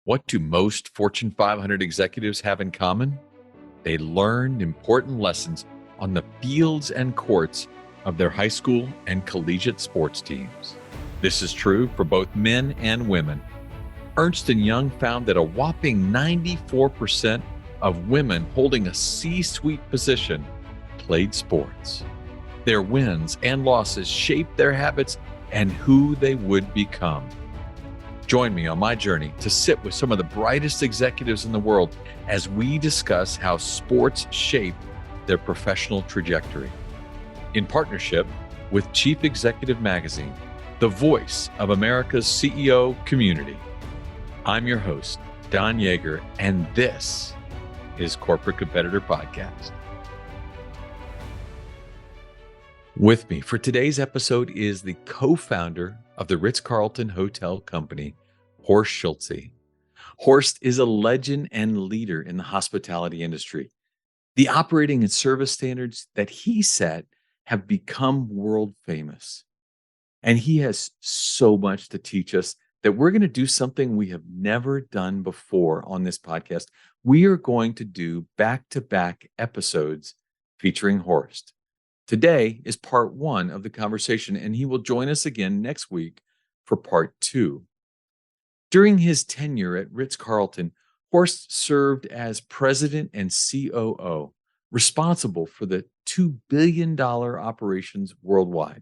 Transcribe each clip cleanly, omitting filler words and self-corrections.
What do most Fortune 500 executives have in common? They learned important lessons on the fields and courts of their high school and collegiate sports teams. This is true for both men and women. Ernst & Young found that a whopping 94% of women holding a C-suite position played sports. Their wins and losses shaped their habits and who they would become. Join me on my journey to sit with some of the brightest executives in the world as we discuss how sports shape their professional trajectory. In partnership with Chief Executive Magazine, the voice of America's CEO community. I'm your host, Don Yeager, and this is Corporate Competitor Podcast. With me for today's episode is the co-founder of the Ritz-Carlton Hotel Company, Horst Schulze. Horst is a legend and leader in the hospitality industry. The operating and service standards that he set have become world famous. And he has so much to teach us that we're going to do something we have never done before on this podcast. We are going to do back-to-back episodes featuring Horst. Today is part one of the conversation, and he will join us again next week for part two. During his tenure at Ritz-Carlton, Horst served as president and COO, responsible for the $2 billion operations worldwide.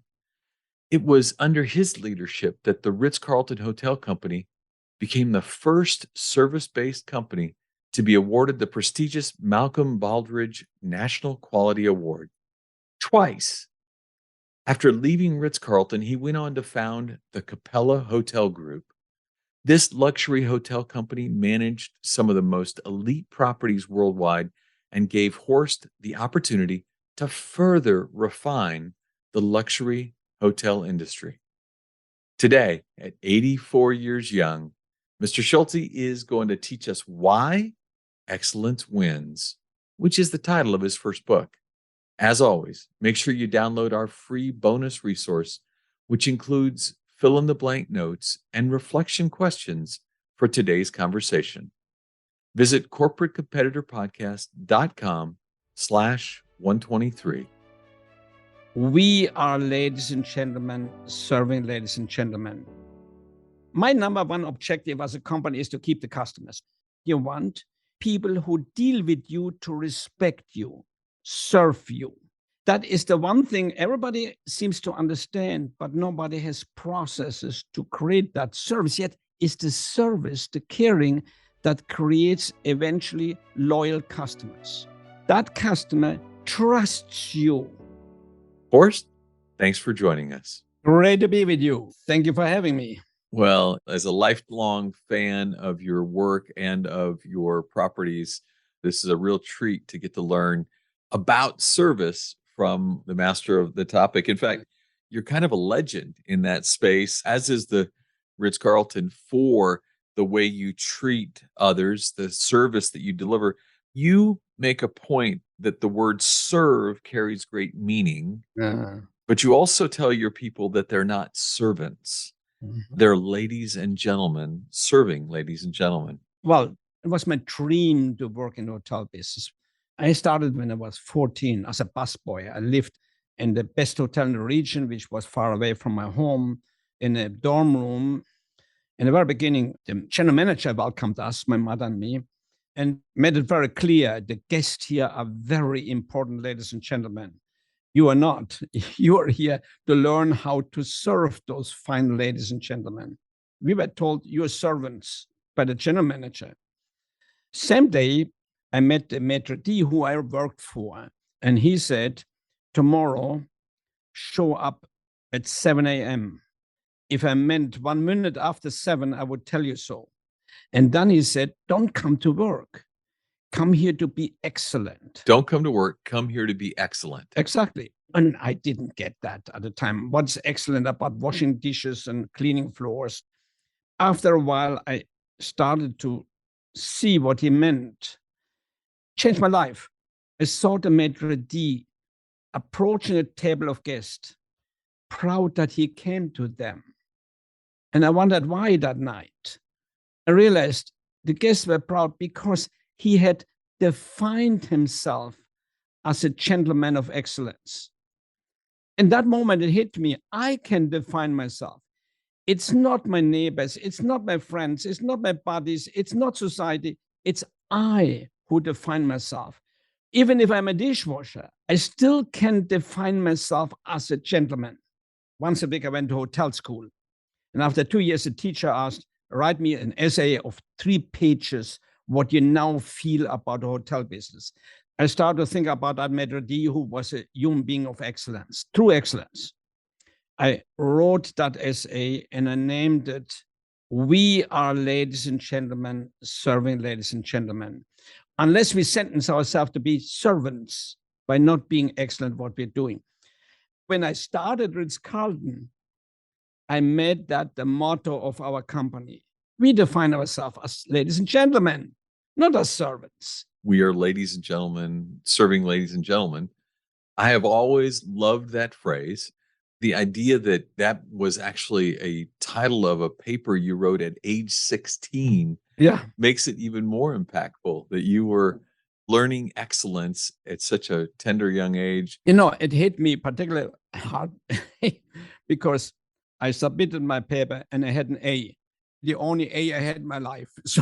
It was under his leadership that the Ritz-Carlton Hotel Company became the first service-based company to be awarded the prestigious Malcolm Baldrige National Quality Award. Twice. After leaving Ritz-Carlton, he went on to found the Capella Hotel Group. This luxury hotel company managed some of the most elite properties worldwide and gave Horst the opportunity to further refine the luxury hotel industry. Today, at 84 years young, Mr. Schulze is going to teach us why excellence wins, which is the title of his first book. As always, make sure you download our free bonus resource, which includes fill-in-the-blank notes and reflection questions for today's conversation. Visit corporatecompetitorpodcast.com/123. We are, ladies and gentlemen, serving ladies and gentlemen. My number one objective as a company is to keep the customers. You want people who deal with you to respect you, serve you. That is the one thing everybody seems to understand, but nobody has processes to create that service. Yet it's the service, the caring, that creates eventually loyal customers. That customer trusts you. Horst, thanks for joining us. Great to be with you. Thank you for having me. Well, as a lifelong fan of your work and of your properties, this is a real treat to get to learn about service from the master of the topic. In fact, you're kind of a legend in that space, as is the Ritz-Carlton, for the way you treat others, the service that you deliver. You make a point that the word serve carries great meaning, but you also tell your people that they're not servants. They're ladies and gentlemen, serving ladies and gentlemen. Well, it was my dream to work in the hotel business. I started when I was 14 as a busboy. I lived in the best hotel in the region, which was far away from my home, in a dorm room. In the very beginning, the general manager welcomed us, my mother and me, and made it very clear, the guests here are very important, ladies and gentlemen. You are not. You are here to learn how to serve those fine ladies and gentlemen. We were told you are servants by the general manager. Same day, I met the maitre d' who I worked for, and he said, tomorrow, show up at 7 a.m. If I meant 1 minute after 7, I would tell you so. And then he said, don't come to work. Come here to be excellent. Don't come to work. Come here to be excellent. Exactly. And I didn't get that at the time. What's excellent about washing dishes and cleaning floors? After a while, I started to see what he meant. Changed my life. I saw the maitre d' approaching a table of guests, proud that he came to them. And I wondered why that night. I realized The guests were proud because he had defined himself as a gentleman of excellence. In that moment, it hit me. I can define myself. It's not my neighbors. It's not my friends. It's not my buddies. It's not society. It's I who define myself. Even if I'm a dishwasher, I still can define myself as a gentleman. Once a week, I went to hotel school. And after 2 years, the teacher asked, write me an essay of 3 pages, what you now feel about the hotel business. I started to think about Ahmed D, who was a human being of excellence, true excellence. I wrote that essay and I named it, We Are Ladies and Gentlemen, Serving Ladies and Gentlemen. Unless we sentence ourselves to be servants by not being excellent at what we're doing. When I started Ritz-Carlton, I made that the motto of our company. We define ourselves as ladies and gentlemen, not as servants. We are ladies and gentlemen, serving ladies and gentlemen. I have always loved that phrase. The idea that that was actually a title of a paper you wrote at age 16 makes it even more impactful that you were learning excellence at such a tender young age. You know, it hit me particularly hard because I submitted my paper and I had an A, the only A I had in my life. So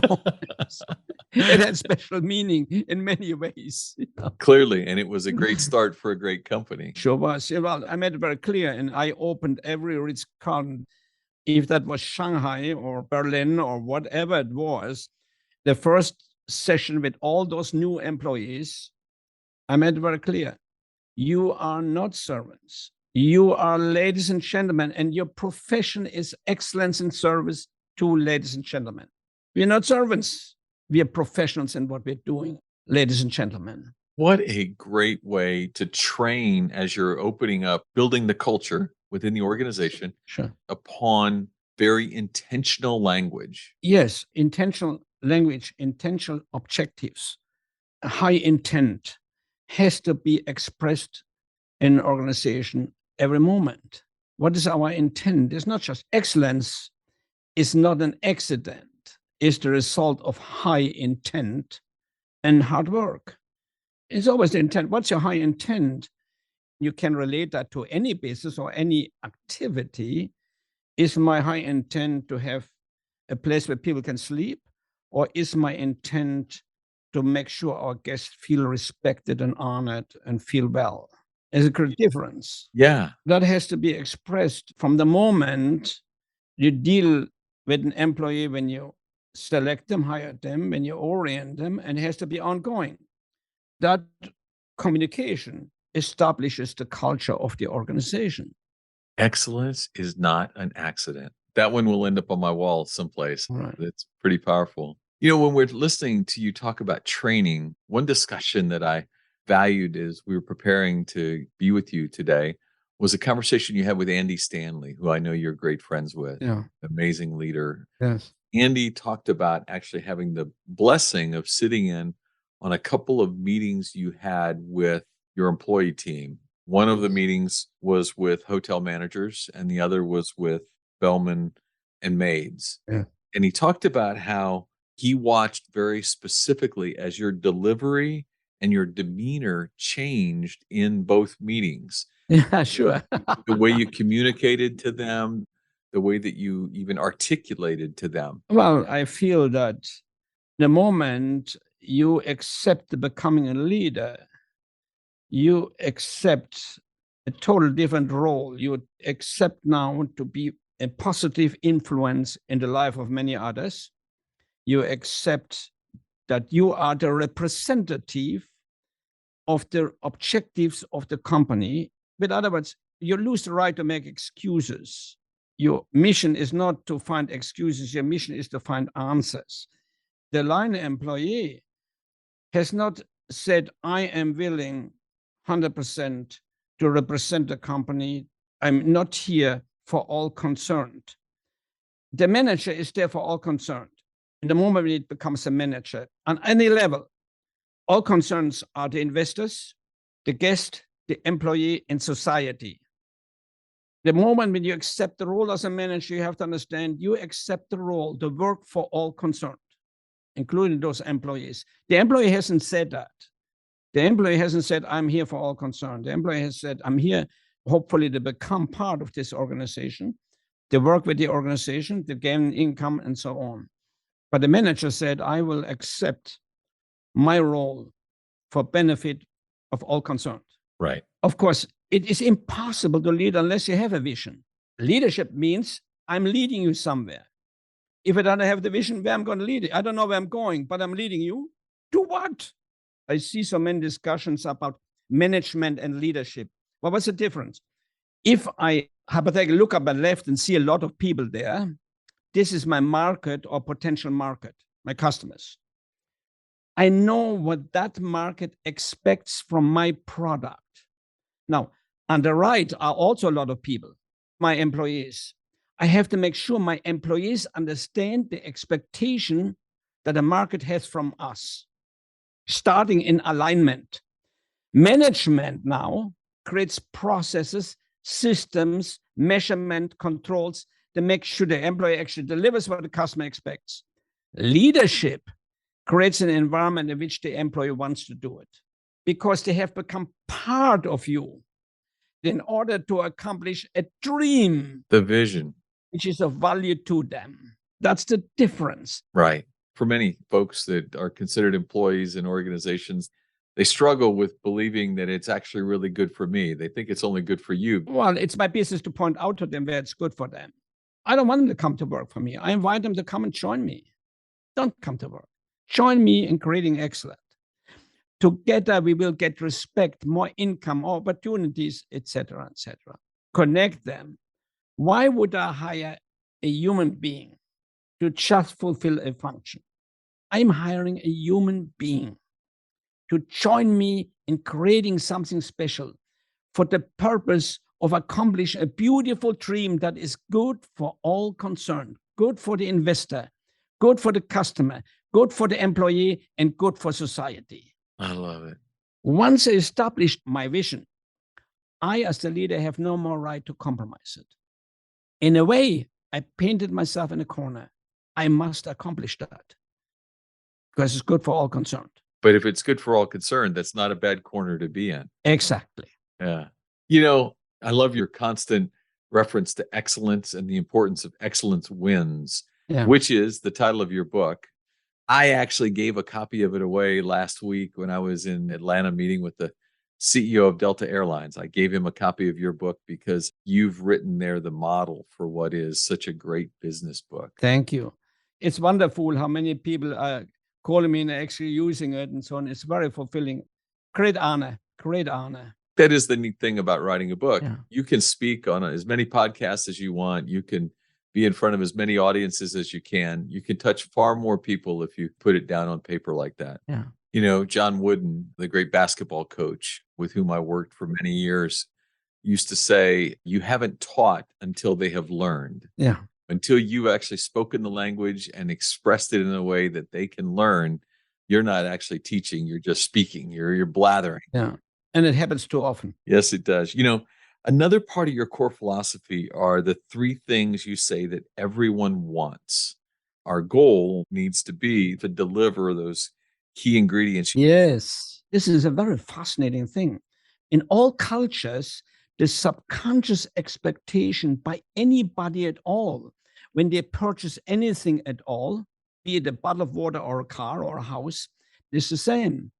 it had special meaning in many ways. You know? Clearly, and it was a great start for a great company. Sure was. Well, I made it very clear, and I opened every Ritz-Carlton, if that was Shanghai or Berlin or whatever it was, the first session with all those new employees, I made it very clear. You are not servants. You are ladies and gentlemen, and your profession is excellence in service to ladies and gentlemen. We are not servants. We are professionals in what we're doing, ladies and gentlemen. What a great way to train as you're opening up, building the culture within the organization upon very intentional language. Yes, intentional language, intentional objectives, high intent has to be expressed in an organization every moment. What is our intent? It's not just excellence. It's not an accident. It's the result of high intent and hard work. It's always the intent. What's your high intent? You can relate that to any business or any activity. Is my high intent to have a place where people can sleep? Or is my intent to make sure our guests feel respected and honored and feel well? There's a great difference. Yeah. That has to be expressed from the moment you deal with an employee, when you select them, hire them, when you orient them, and it has to be ongoing. That communication establishes the culture of the organization. Excellence is not an accident. That one will end up on my wall someplace. Right. That's pretty powerful. You know, when we're listening to you talk about training, one discussion that I valued as we were preparing to be with you today was a conversation you had with Andy Stanley, who I know you're great friends with. Yeah. Amazing leader. Yes. Andy talked about actually having the blessing of sitting in on a couple of meetings you had with your employee team. One of the meetings was with hotel managers and the other was with bellmen and maids. Yeah. And he talked about how he watched very specifically as your delivery and your demeanor changed in both meetings. Yeah, sure. The way you communicated to them, the way that you even articulated to them. Well, I feel that the moment you accept becoming a leader, you accept a total different role. You accept now to be a positive influence in the life of many others. You accept that you are the representative of the objectives of the company. In other words, you lose the right to make excuses. Your mission is not to find excuses. Your mission is to find answers. The line employee has not said, I am willing 100% to represent the company. I'm not here for all concerned. The manager is there for all concerned. In the moment when it becomes a manager, on any level, all concerns are the investors, the guest, the employee, and society. The moment when you accept the role as a manager, you have to understand you accept the role, the work for all concerned. including those employees. The employee hasn't said that. The employee hasn't said, I'm here for all concerned. The employee has said, I'm here hopefully to become part of this organization, to work with the organization, to gain income and so on. But the manager said, I will accept my role for benefit of all concerned. Right. Of course, it is impossible to lead unless you have a vision. Leadership means I'm leading you somewhere. If I don't have the vision, where I'm going to lead it, I don't know where I'm going, but I'm leading you. To what? I see so many discussions about management and leadership. Well, what's the difference? If I hypothetically look up my left and see a lot of people there, this is my market or potential market, my customers. I know what that market expects from my product. Now, on the right are also a lot of people, my employees. I have to make sure my employees understand the expectation that the market has from us, starting in alignment. Management now creates processes, systems, measurement, controls to make sure the employee actually delivers what the customer expects. Leadership creates an environment in which the employee wants to do it because they have become part of you in order to accomplish a dream, the vision, which is of value to them. That's the difference. Right. For many folks that are considered employees in organizations, they struggle with believing that it's actually really good for me. They think it's only good for you. Well, it's my business to point out to them where it's good for them. I don't want them to come to work for me. I invite them to come and join me. Don't come to work. Join me in creating excellence. Together, we will get respect, more income, opportunities, etc., etc. Connect them. Why would I hire a human being to just fulfill a function? I'm hiring a human being to join me in creating something special for the purpose of accomplishing a beautiful dream that is good for all concerned, good for the investor, good for the customer, good for the employee, and good for society. I love it. Once I established my vision, I, as the leader, have no more right to compromise it. In a way, I painted myself in a corner. I must accomplish that because it's good for all concerned. But if it's good for all concerned, that's not a bad corner to be in. Exactly. Yeah. I love your constant reference to excellence and the importance of excellence wins, which is the title of your book. I actually gave a copy of it away last week when I was in Atlanta meeting with the CEO of Delta Airlines. I gave him a copy of your book because you've written there the model for what is such a great business book. Thank you. It's wonderful how many people are calling me and actually using it and so on. It's very fulfilling. Great honor. Great honor. That is the neat thing about writing a book. Yeah. You can speak on as many podcasts as you want. You can be in front of as many audiences as you can. You can touch far more people if you put it down on paper like that. Yeah. John Wooden, the great basketball coach with whom I worked for many years, used to say, you haven't taught until they have learned. Yeah. Until you've actually spoken the language and expressed it in a way that they can learn, you're not actually teaching, you're just speaking, you're blathering. Yeah. And it happens too often. Yes, it does. Another part of your core philosophy are the three things you say that everyone wants. Our goal needs to be to deliver those key ingredients. Yes, this is a very fascinating thing. In all cultures, the subconscious expectation by anybody at all, when they purchase anything at all, be it a bottle of water or a car or a house, is the same.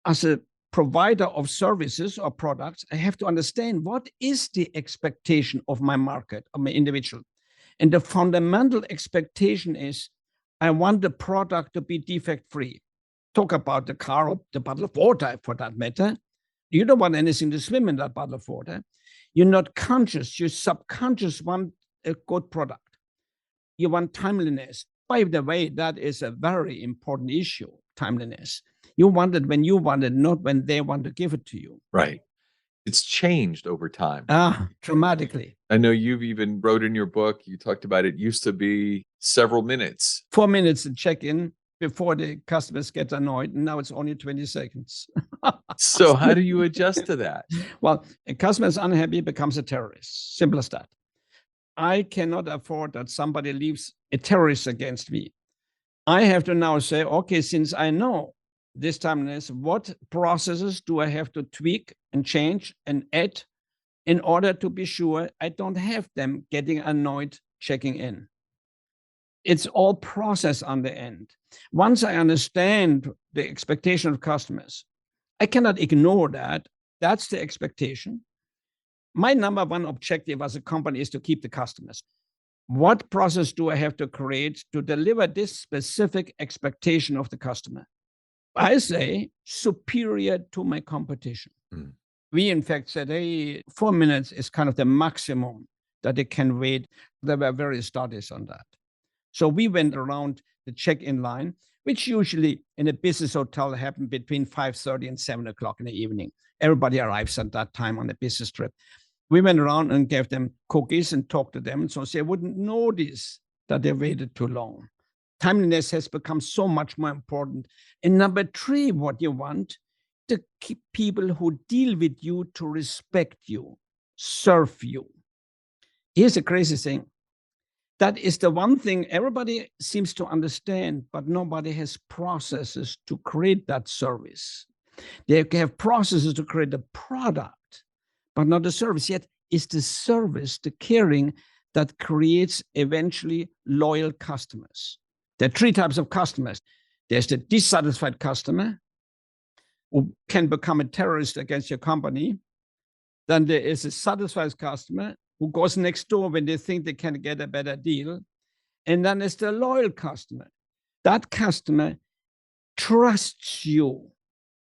As a provider of services or products, I have to understand what is the expectation of my market, of my individual. And the fundamental expectation is, I want the product to be defect-free. Talk about the car or the bottle of water for that matter. You don't want anything to swim in that bottle of water. You're not conscious, your subconscious want a good product. You want timeliness. By the way, that is a very important issue, timeliness. You want it when you want it, not when they want to give it to you. Right. It's changed over time. Dramatically. I know you've even wrote in your book, you talked about it used to be several minutes. 4 minutes to check in before the customers get annoyed. And now it's only 20 seconds. So how do you adjust to that? Well, a customer is unhappy, becomes a terrorist. Simple as that. I cannot afford that somebody leaves a terrorist against me. I have to now say, okay, since I know this timeliness, what processes do I have to tweak and change and add in order to be sure I don't have them getting annoyed checking in? It's all process on the end. Once I understand the expectation of customers, I cannot ignore that. That's the expectation. My number one objective as a company is to keep the customers. What process do I have to create to deliver this specific expectation of the customer? I say superior to my competition. Mm. We, in fact, said, hey, 4 minutes is kind of the maximum that they can wait. There were various studies on that. So we went around the check-in line, which usually in a business hotel happened between 5:30 and 7 o'clock in the evening. Everybody arrives at that time on a business trip. We went around and gave them cookies and talked to them so they wouldn't notice that they waited too long. Timeliness has become so much more important. And number three, what you want to keep people who deal with you to respect you, serve you. Here's the crazy thing. That is the one thing everybody seems to understand, but nobody has processes to create that service. They have processes to create the product, but not the service. Yet it's the service, the caring, that creates eventually loyal customers. There are three types of customers. There's the dissatisfied customer who can become a terrorist against your company. Then there is a satisfied customer who goes next door when they think they can get a better deal. And then there's the loyal customer. That customer trusts you.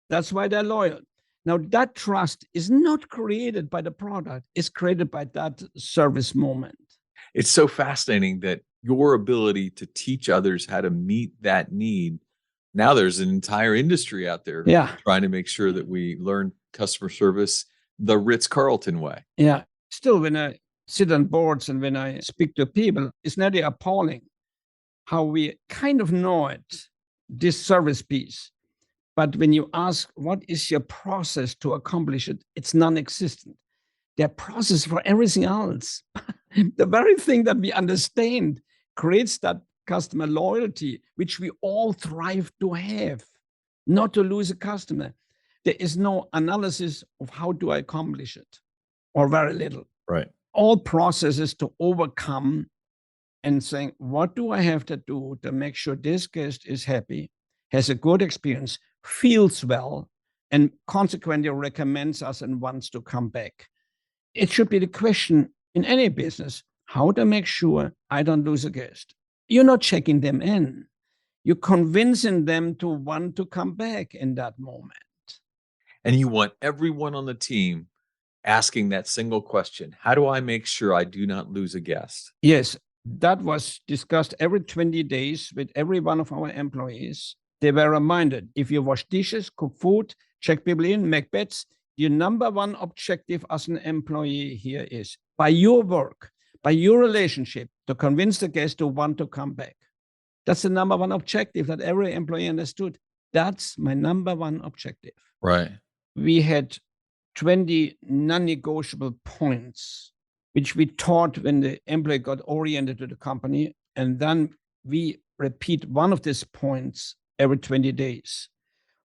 That's why they're loyal. Now, that trust is not created by the product. It's created by that service moment. It's so fascinating that your ability to teach others how to meet that need. Now there's an entire industry out there trying to make sure that we learn customer service the Ritz-Carlton way. Yeah. Still, when I sit on boards and when I speak to people, it's nearly appalling how we kind of know it, this service piece. But when you ask, what is your process to accomplish it? It's non-existent. Their process for everything else. The very thing that we understand creates that customer loyalty, which we all thrive to have, not to lose a customer. There is no analysis of how do I accomplish it, or very little. Right. All processes to overcome and saying, what do I have to do to make sure this guest is happy, has a good experience, feels well, and consequently recommends us and wants to come back. It should be the question in any business, how to make sure I don't lose a guest. You're not checking them in. You're convincing them to want to come back in that moment. And you want everyone on the team asking that single question. How do I make sure I do not lose a guest? Yes, that was discussed every 20 days with every one of our employees. They were reminded, if you wash dishes, cook food, check people in, make beds, your number one objective as an employee here is, by your work, by your relationship, to convince the guest to want to come back. That's the number one objective that every employee understood. That's my number one objective. Right. We had 20 non-negotiable points, which we taught when the employee got oriented to the company. And then we repeat one of these points every 20 days.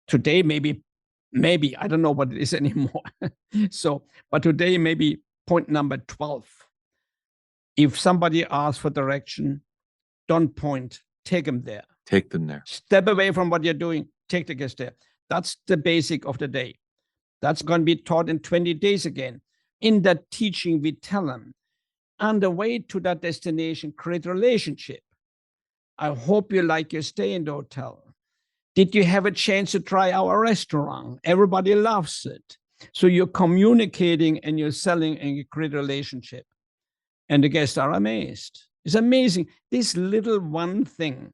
Today, maybe, I don't know what it is anymore. But today, maybe point number 12. If somebody asks for direction, don't point, take them there. Take them there. Step away from what you're doing, take the guest there. That's the basic of the day. That's going to be taught in 20 days again. In that teaching, we tell them, on the way to that destination, create a relationship. I hope you like your stay in the hotel. Did you have a chance to try our restaurant? Everybody loves it. So you're communicating and you're selling and you create a relationship. And the guests are amazed. It's amazing. This little one thing,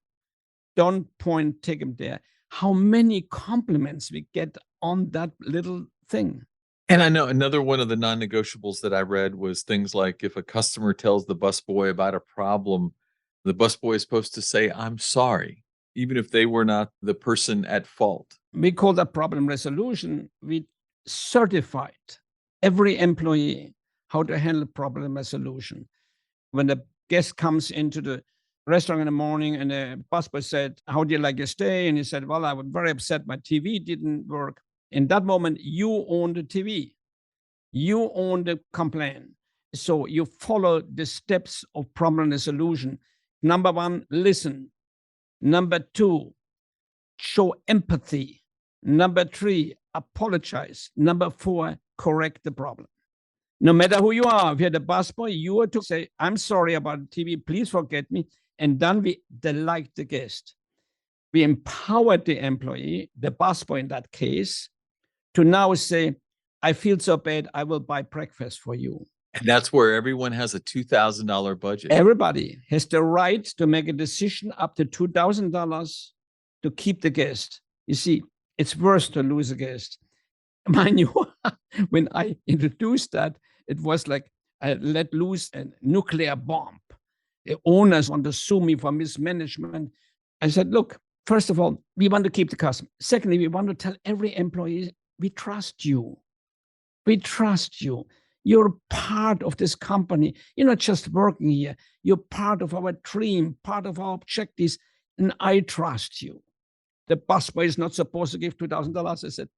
don't point, take them there. How many compliments we get on that little thing. And I know another one of the non-negotiables that I read was things like, if a customer tells the busboy about a problem, the busboy is supposed to say, I'm sorry, even if they were not the person at fault. We call that problem resolution. We certified every employee how to handle problem resolution. When the guest comes into the restaurant in the morning, and the busboy said, "How do you like your stay?" And he said, "Well, I was very upset. My TV didn't work." In that moment, you own the TV. You own the complaint. So you follow the steps of problem resolution. Number one, listen. Number two, show empathy. Number three, apologize. Number four, correct the problem. No matter who you are, if you're the busboy, you are to say, "I'm sorry about the TV, please forget me." And then we delight the guest. We empowered the employee, the busboy in that case, to now say, "I feel so bad, I will buy breakfast for you." And that's where everyone has a $2,000 budget. Everybody has the right to make a decision up to $2,000 to keep the guest. You see, it's worse to lose a guest. Mind you, when I introduced that, it was like I let loose a nuclear bomb. The owners want to sue me for mismanagement. I said, "Look, first of all, we want to keep the customer. Secondly, we want to tell every employee, we trust you. We trust you. You're part of this company. You're not just working here. You're part of our dream, part of our objectives, and I trust you." The busboy is not supposed to give $2,000. I said,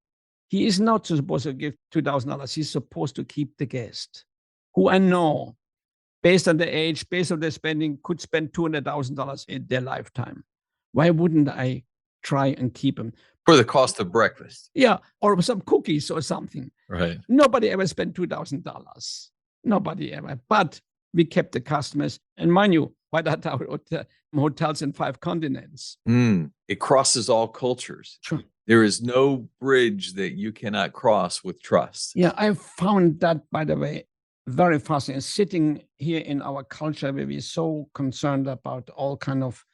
he is not supposed to give $2,000. He's supposed to keep the guest, who I know, based on the age, based on their spending, could spend $200,000 in their lifetime. Why wouldn't I try and keep him? For the cost of breakfast. Yeah, or some cookies or something. Right. Nobody ever spent $2,000. Nobody ever. But we kept the customers. And mind you, why that hotels in 5 continents? It crosses all cultures. Sure. There is no bridge that you cannot cross with trust. Yeah, I found that, by the way, very fascinating. Sitting here in our culture where we're so concerned about all kind of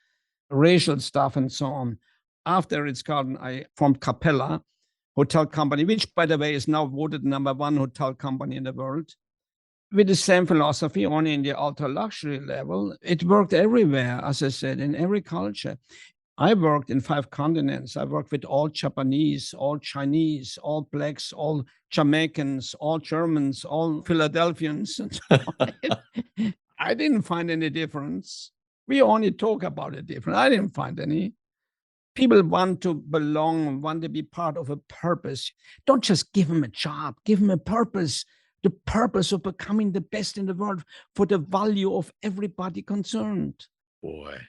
racial stuff and so on. After Ritz-Carlton, I formed Capella Hotel Company, which, by the way, is now voted #1 hotel company in the world, with the same philosophy, only in the ultra luxury level. It worked everywhere, as I said, in every culture. I worked in 5 continents. I worked with all Japanese, all Chinese, all blacks, all Jamaicans, all Germans, all Philadelphians. I didn't find any difference. We only talk about it different. I didn't find any. People want to belong, want to be part of a purpose. Don't just give them a job, give them a purpose. The purpose of becoming the best in the world for the value of everybody concerned. Boy.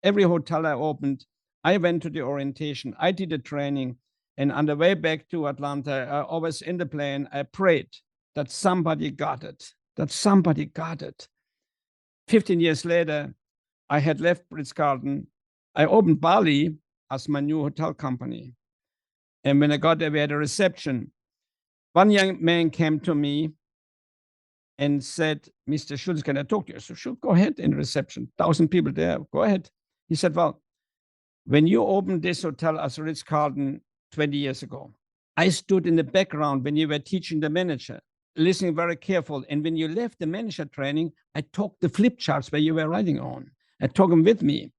Every hotel I opened, I went to the orientation, I did the training, and on the way back to Atlanta, I always in the plane, I prayed that somebody got it, that somebody got it. 15 years later, I had left Ritz-Carlton. I opened Bali as my new hotel company. And when I got there, we had a reception. One young man came to me and said, "Mr. Schultz, can I talk to you?" So sure, go ahead in reception. 1,000 people there, go ahead. He said, "Well, when you opened this hotel as Ritz-Carlton 20 years ago, I stood in the background when you were teaching the manager, listening very careful. And when you left the manager training, I took the flip charts where you were writing on. I took them with me.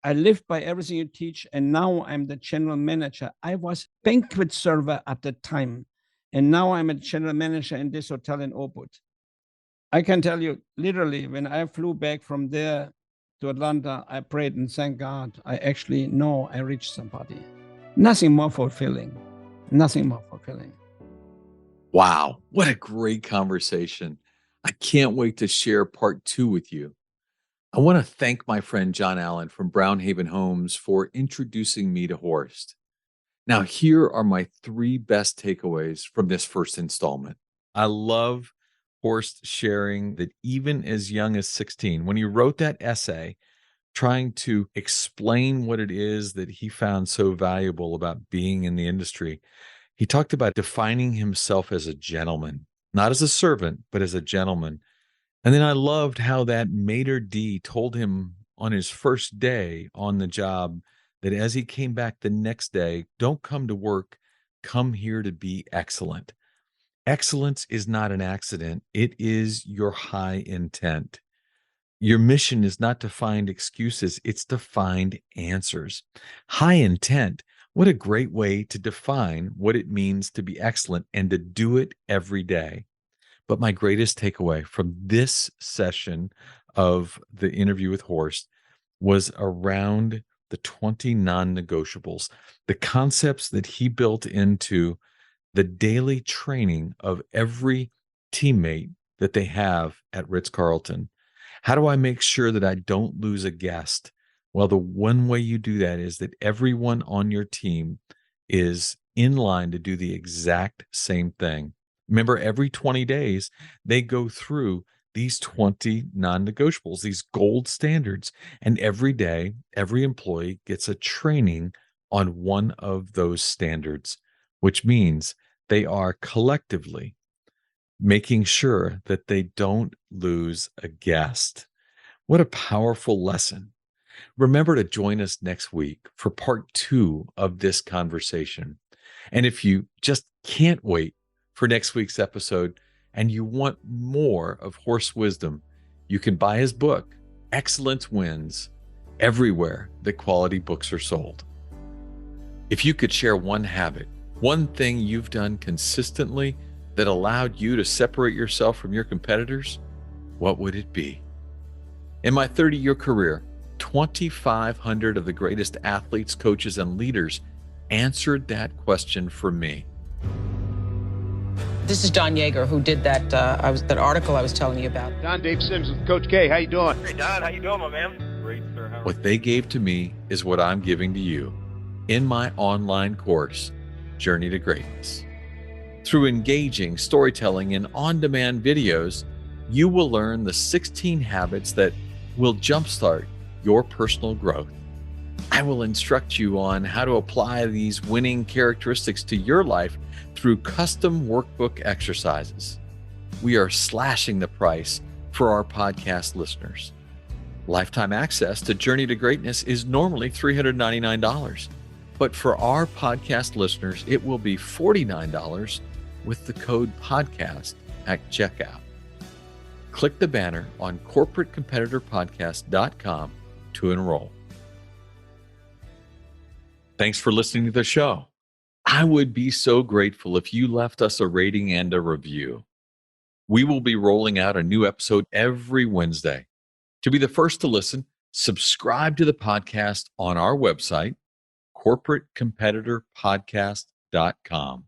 I lived by everything you teach, and now I'm the general manager. I was banquet server at the time, and now I'm a general manager in this hotel in Oakwood." I can tell you, literally, when I flew back from there to Atlanta, I prayed and thank God I actually know I reached somebody. Nothing more fulfilling. Nothing more fulfilling. Wow. What a great conversation. I can't wait to share part 2 with you. I want to thank my friend John Allen from Brownhaven Homes for introducing me to Horst. Now, here are my 3 best takeaways from this first installment. I love Horst sharing that even as young as 16, when he wrote that essay, trying to explain what it is that he found so valuable about being in the industry, he talked about defining himself as a gentleman, not as a servant, but as a gentleman. And then I loved how that maitre d' told him on his first day on the job that as he came back the next day, don't come to work, come here to be excellent. Excellence is not an accident. It is your high intent. Your mission is not to find excuses. It's to find answers. High intent. What a great way to define what it means to be excellent and to do it every day. But my greatest takeaway from this session of the interview with Horst was around the 20 non-negotiables, the concepts that he built into the daily training of every teammate that they have at Ritz-Carlton. How do I make sure that I don't lose a guest? Well, the one way you do that is that everyone on your team is in line to do the exact same thing. Remember, every 20 days, they go through these 20 non-negotiables, these gold standards. And every day, every employee gets a training on one of those standards, which means they are collectively making sure that they don't lose a guest. What a powerful lesson. Remember to join us next week for part 2 of this conversation. And if you just can't wait for next week's episode and you want more of Horst wisdom, you can buy his book, Excellence Wins, everywhere that quality books are sold. If you could share one habit, one thing you've done consistently that allowed you to separate yourself from your competitors, what would it be? In my 30-year career, 2,500 of the greatest athletes, coaches, and leaders answered that question for me. This is Don Yeager, who did that that article I was telling you about. Don, Dave Sims with Coach K. How you doing? Hey, Don. How you doing, my man? Great, sir. How are What they gave to me is what I'm giving to you in my online course, Journey to Greatness. Through engaging storytelling and on-demand videos, you will learn the 16 habits that will jumpstart your personal growth. I will instruct you on how to apply these winning characteristics to your life through custom workbook exercises. We are slashing the price for our podcast listeners. Lifetime access to Journey to Greatness is normally $399, but for our podcast listeners, it will be $49 with the code podcast at checkout. Click the banner on corporatecompetitorpodcast.com to enroll. Thanks for listening to the show. I would be so grateful if you left us a rating and a review. We will be rolling out a new episode every Wednesday. To be the first to listen, subscribe to the podcast on our website, corporatecompetitorpodcast.com.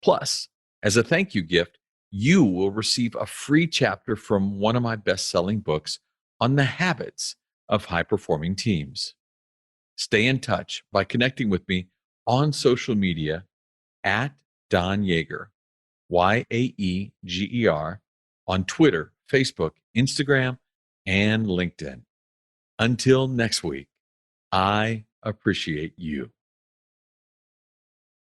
Plus, as a thank you gift, you will receive a free chapter from one of my best-selling books on the habits of high-performing teams. Stay in touch by connecting with me on social media at Don Yeager, Y-A-E-G-E-R, on Twitter, Facebook, Instagram, and LinkedIn. Until next week, I appreciate you.